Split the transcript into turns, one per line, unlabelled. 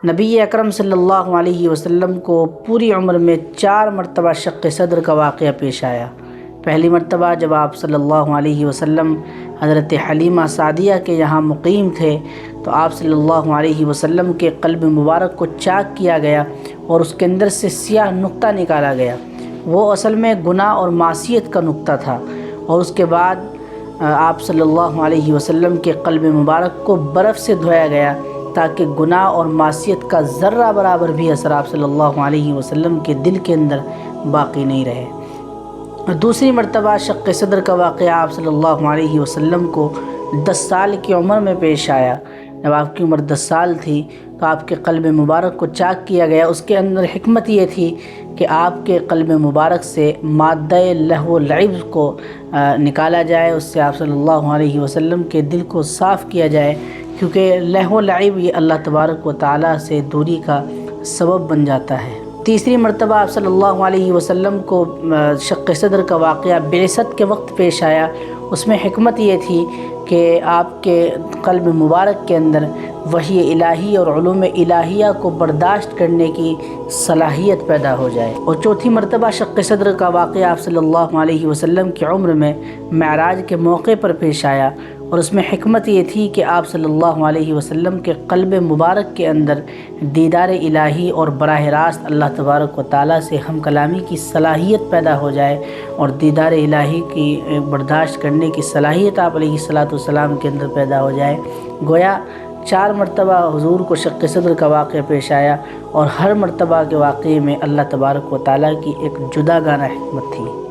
نبی اکرم صلی اللہ علیہ وسلم کو پوری عمر میں 4 مرتبہ شق صدر کا واقعہ پیش آیا۔ پہلی مرتبہ جب آپ صلی اللہ علیہ وسلم حضرت حلیمہ سعدیہ کے یہاں مقیم تھے تو آپ صلی اللہ علیہ وسلم کے قلب مبارک کو چاک کیا گیا اور اس کے اندر سے سیاہ نقطہ نکالا گیا۔ وہ اصل میں گناہ اور معصیت کا نقطہ تھا، اور اس کے بعد آپ صلی اللہ علیہ وسلم کے قلب مبارک کو برف سے دھویا گیا تاکہ گناہ اور معصیت کا ذرہ برابر بھی اثر آپ صلی اللہ علیہ وسلم کے دل کے اندر باقی نہیں رہے۔ دوسری مرتبہ شق صدر کا واقعہ آپ صلی اللہ علیہ وسلم کو 10 سال کی عمر میں پیش آیا۔ جب آپ کی عمر 10 سال تھی تو آپ کے قلب مبارک کو چاک کیا گیا۔ اس کے اندر حکمت یہ تھی کہ آپ کے قلب مبارک سے مادہ لہو و لعب کو نکالا جائے، اس سے آپ صلی اللہ علیہ وسلم کے دل کو صاف کیا جائے، کیونکہ لہو و لعب یہ اللہ تبارک و تعالیٰ سے دوری کا سبب بن جاتا ہے۔ تیسری مرتبہ آپ صلی اللہ علیہ وسلم کو شق صدر کا واقعہ بعثت کے وقت پیش آیا۔ اس میں حکمت یہ تھی کہ آپ کے قلب مبارک کے اندر وحی الہی اور علوم الہیہ کو برداشت کرنے کی صلاحیت پیدا ہو جائے۔ اور چوتھی مرتبہ شق صدر کا واقعہ آپ صلی اللہ علیہ وسلم کی عمر میں معراج کے موقع پر پیش آیا، اور اس میں حکمت یہ تھی کہ آپ صلی اللہ علیہ وسلم کے قلب مبارک کے اندر دیدار الہی اور براہ راست اللہ تبارک و تعالیٰ سے ہم کلامی کی صلاحیت پیدا ہو جائے، اور دیدار الہی کی برداشت کرنے کی صلاحیت آپ علیہ الصلاۃ والسلام کے اندر پیدا ہو جائے۔ گویا 4 مرتبہ حضور کو شق صدر کا واقعہ پیش آیا، اور ہر مرتبہ کے واقعے میں اللہ تبارک و تعالیٰ کی ایک جدا گانہ حکمت تھی۔